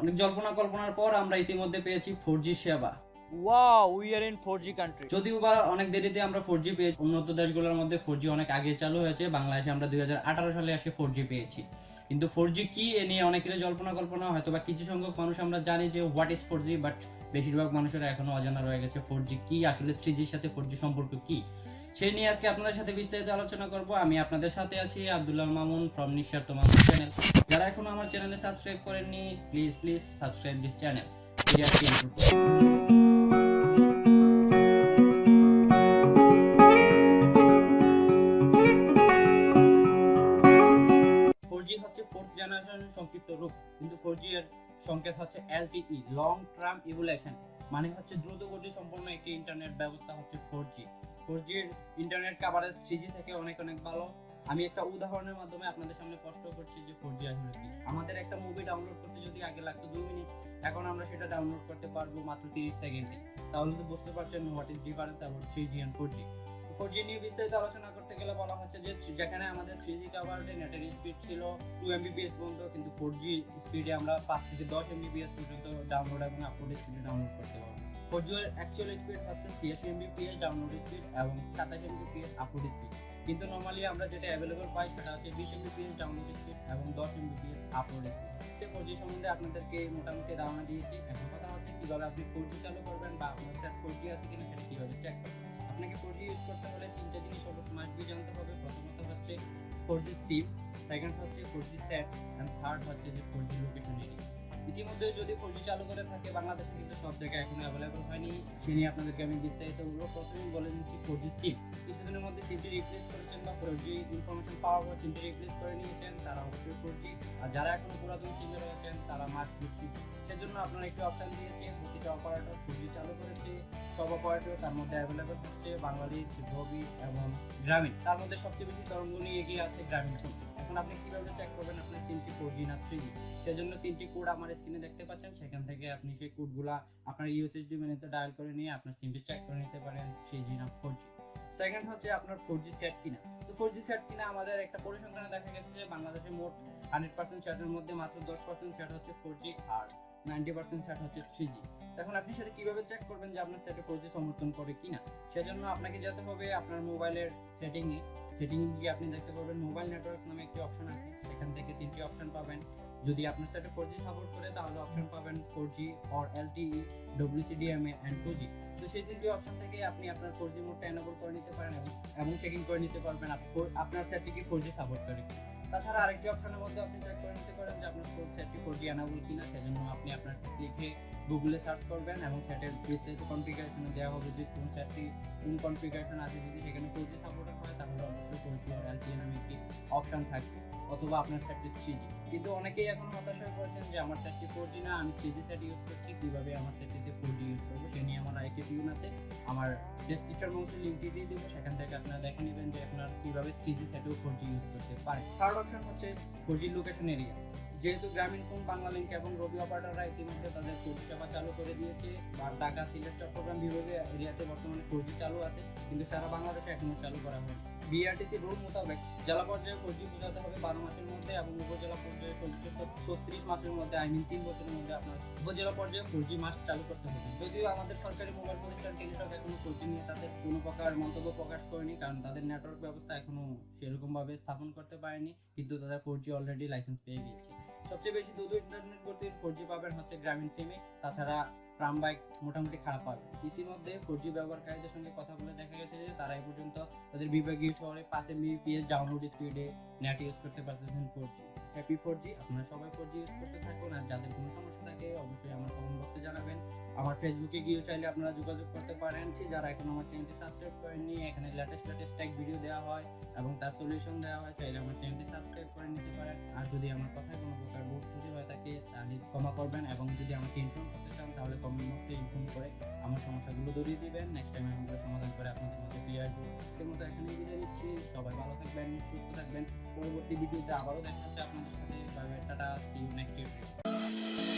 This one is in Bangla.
অনেক জল্পনা কল্পনার পর আমরা ইতিমধ্যে পেয়েছি 4G সেবা। Wow, we are in 4G country. যদিও বা অনেক দেরিতে আমরা 4G পেয়েছি, উন্নত দেশগুলোর মধ্যে 4G অনেক আগে চালু হয়েছে, বাংলাদেশে আমরা 2018 সালে এসে 4G পেয়েছি। কিন্তু 4G কি এ নিয়ে অনেকেরই জল্পনা কল্পনা, হয়তো বা কিছু সংখ্যক মানুষ আমরা জানি যে হোয়াট ইজ 4G, বাট বেশিরভাগ মানুষেরা এখনো অজানা রয়ে গেছে 4G কি, আসলে 3G এর সাথে 4G সম্পর্ক কি। সেই নিয়ে আজকে আপনাদের সাথে বিস্তারিত আলোচনা করব। আমি আপনাদের সাথে আছি আব্দুল্লাহ মামুন ফ্রম নিঃস্বার্থ মামুন চ্যানেল। যারা এখনো আমার চ্যানেলে সাবস্ক্রাইব করেননি, please subscribe this channel. Fourth জেনারেশনের সংক্ষিপ্ত রূপ, কিন্তু 4G এর সংকেত হচ্ছে LTE, লং টার্ম ইভলিউশন, মানে হচ্ছে দ্রুত গতি সম্পন্ন একটি ইন্টারনেট ব্যবস্থা হচ্ছে 4G। 4G এর ইন্টারনেট কভারেজ 3G থেকে অনেক ভালো। আমি একটা উদাহরণের মাধ্যমে আপনাদের সামনে স্পষ্ট করছি যে 4G আসলে কি। আমাদের একটা মুভি ডাউনলোড করতে যদি আগে লাগতো 2 মিনিট, এখন আমরা সেটা ডাউনলোড করতে পারবো মাত্র 30 সেকেন্ডে। তাহলে তো বুঝতে পারছেন what is difference about 3G and 4G। 4G নিয়ে বিস্তারিত আলোচনা করতে গেলে বলা হচ্ছে যে যেখানে আমাদের 3G কভারেজে নেটের স্পিড ছিল 2 Mbps পর্যন্ত, কিন্তু 4G স্পিডে আমরা 5 থেকে 10 Mbps পর্যন্ত ডাউনলোড এবং আপলোড স্পিডে ডাউনলোড করতে পারবো। 4G এর অ্যাকচুয়াল স্পিড হচ্ছে 86 Mbps ডাউনলোড স্পিড এবং 27 Mbps আপলোড স্পিড, কিন্তু নরমালি আমরা যেটা अवेलेबल পাই সেটা হচ্ছে 20 Mbps ডাউনলোড স্পিড এবং 10 Mbps আপলোড স্পিড। 4G সম্বন্ধে আপনাদেরকে মোটামুটি ধারণা দিয়েছি। এখন কথা হচ্ছে কিভাবে আপনি 4G চালু করবেন বা আপনার সেট 4G আছে কিনা সেটা কিভাবে চেক করবেন। আপনাকে 4G ইউজ করতে হলে তিনটা জিনিস অবশ্যই মাস্ট বি জানতে হবে। প্রথমত হচ্ছে 4G সিম, সেকেন্ড হচ্ছে 4G সেট, এন্ড থার্ড হচ্ছে যে 4G লোকেশন এরিয়া। ইতিমধ্যে যদি 4G চালু করে থাকে বাংলাদেশে, কিন্তু সব জায়গায় এখনো अवेलेबल হয়নি। সে নিয়ে আপনাদেরকে আমি বিস্তারিত বলবো। প্রথমে বলে নিচ্ছি 4G সিম। কিছুদিনের মধ্যে সিমটি রিপ্লেস করেছেন বা 4G ইনফরমেশন পাওয়ার পর সিমটি রিপ্লেস করে নিয়েছেন, তারা অবশ্যই 4G। আর যারা এখনো পুরাতন সিমে রয়েছেন তারা মাস্ট বি 3G। সেজন্য আপনারা একটি অপশন দিয়েছে, প্রতিটা অপারেটর 4G চালু করেছে। সব অপারেটর তার মধ্যে अवेलेबल হচ্ছে বাঙালি, রবি এবং গ্রামীণ। তার মধ্যে সবচেয়ে বেশি তরঙ্গ নিয়ে এগিয়ে আছে গ্রামীণ ফোন। এখন আপনি কিভাবে চেক করবেন আপনার সিমটি 4G না 3G? সেজন্য তিনটি কোড আমার স্ক্রিনে দেখতে পাচ্ছেন, সেখান থেকে আপনি সেই কোডগুলা আপনার ইউএসএসডি মেনুতে ডায়াল করে নিয়ে আপনার সিমটি চেক করে নিতে পারেন 3G না 4G। সেকেন্ড হচ্ছে আপনার 4G সেট কিনা। তো 4G সেট কিনা আমাদের একটা পরিসংখ্যানে দেখা গেছে যে বাংলাদেশে মোট 100% সেটের মধ্যে মাত্র 10% সেট হচ্ছে 4G আর 90% সেট হচ্ছে 3G। এখন আপনি সেটা কিভাবে চেক করবেন যে আপনার সেটে 4G সমর্থন করে কিনা? সেজন্য আপনাকে যেতে হবে আপনার মোবাইলের সেটিংয়ে গিয়ে আপনি দেখতে পাবেন মোবাইল নেটওয়ার্কস নামে একটি অপশন আছে। সেখান থেকে তিনটি অপশন পাবেন। যদি আপনার সেটে 4G সাপোর্ট করে তাহলে অপশন পাবেন 4G or LTE, WCDMA and 2G। তো সেই তিনটি অপশন থেকে আপনি আপনার 4G মোডটা এনেবল করে নিতে পারেন এবং চেকিং করে নিতে পারবেন আপনার সেটটি কি 4G সাপোর্ট করে কিনা। তাছাড়া আরেকটি অপশনের মধ্যে আপনি চেক করে নিতে পারেন যে আপনার সেটটি 4G এনেবল কিনা। সেজন্য আপনি আপনার সেট লিখে গুগলে সার্চ করবেন এবং সেটের বিস্তারিত কনফিগারেশনে দেওয়া হবে যে কোন সেটটি কোন কনফিগারেশন আছে। যদি সেখানে 4G সাপোর্টেড হয় তাহলে অবশ্যই 4G আর LTE নামে একটি অপশন থাকবে, অথবা আপনার সেটটি 3G। কিন্তু অনেকেই এখন হতাশ হয়ে পড়েছেন যে আমার সেটটি 4G না, আমি 3G সেট ইউজ করছি, কিভাবে আমার সেটটিতে 4G ইউজ করবো সে নিয়ে আমার আরেকটি ভিডিও আছে, আমার ডেসক্রিপশন বক্সে লিংকটি দিয়ে দিব, সেখান থেকে আপনারা দেখে নেবেন যে আপনার কিভাবে 3G সেটেও 4G ইউজ করতে পারেন। থার্ড অপশন হচ্ছে 4G লোকেশন এরিয়া। যেহেতু গ্রামীণ ফোন, বাংলা লিংক এবং রবি অপারেটররা ইতিমধ্যে তাদের 4G সেবা চালু করে দিয়েছে, আর ঢাকা, সিলেট, চট্টগ্রাম বিভাগীয় এরিয়াতে বর্তমানে 4G চালু আছে, কিন্তু সারা বাংলাদেশে এখনো চালু করা হয়নি। বিআরটিসি রুল মোতাবেক জেলা পর্যায়ে 4G বোঝাতে হবে 12 মাসের মধ্যে এবং উপজেলা পর্যায়ে 36 মাসের মধ্যে, 3 বছরের মধ্যে আপনার উপজেলা পর্যায়ে 4G মাস্ট চালু করতে হবে। যদিও আমাদের সরকারি মোবাইল প্রতিষ্ঠান টেলিটক এখনো 4G নিয়ে তাদের কোনো প্রকার মন্তব্য প্রকাশ করেনি, কারণ তাদের নেটওয়ার্ক ব্যবস্থা এখনো সেরকম ভাবে স্থাপন করতে পারেনি, কিন্তু তাদের 4G অলরেডি লাইসেন্স পেয়ে গিয়েছে। সবচেয়ে বেশি দ্রুত ইন্টারনেট গতির 4G পাবেন হচ্ছে গ্রামীণ সিমে, তাছাড়া ট্রাম বাইক মোটামুটি খারাপ পাবে। ইতিমধ্যে 4G ব্যবহারকারীদের সঙ্গে কথা বলে দেখা গেছে যে তারা এই পর্যন্ত তাদের বিভাগীয় শহরে 5 Mbps ডাউনলোড স্পিডে নেট ইউজ করতে পারতেছেন 4G। হ্যাপি 4G, আপনারা সবাই 4G ইউজ করতে থাকুন। আর যাদের কোনো সমস্যা থাকে অবশ্যই আমার কমেন্ট বক্সে জানাবেন। আমার ফেসবুকে গিয়েও চাইলে আপনারা যোগাযোগ করতে পারেন। যারা এখন আমার চ্যানেলটি সাবস্ক্রাইব করেননি, এখানে লেটেস্ট টেক ভিডিও দেওয়া হয় এবং তার সলিউশন দেওয়া হয়, চাইলে আমার চ্যানেলটি সাবস্ক্রাইব করে নিতে পারেন। আর যদি আমার কথায় কোনো প্রকার ভুল ত্রুটি হয়ে থাকে তাহলে ক্ষমা করবেন, এবং যদি আমাকে ইনফর্ম করতে চান তাহলে কমেন্ট বক্সে ইনফর্ম করে আমার সমস্যাগুলো ধরিয়ে দিবেন। নেক্সট টাইম আমি সমাধান করে আপনাদের মাঝে ফিরে আসবো। আজকের মতো এখানেই বিদায় নিচ্ছি। সবাই ভালো থাকবেন, সুস্থ থাকবেন। পরবর্তী ভিডিওতে আবারও দেখা হচ্ছে আপনাদের সাথে। Bye bye, tata, see you next video.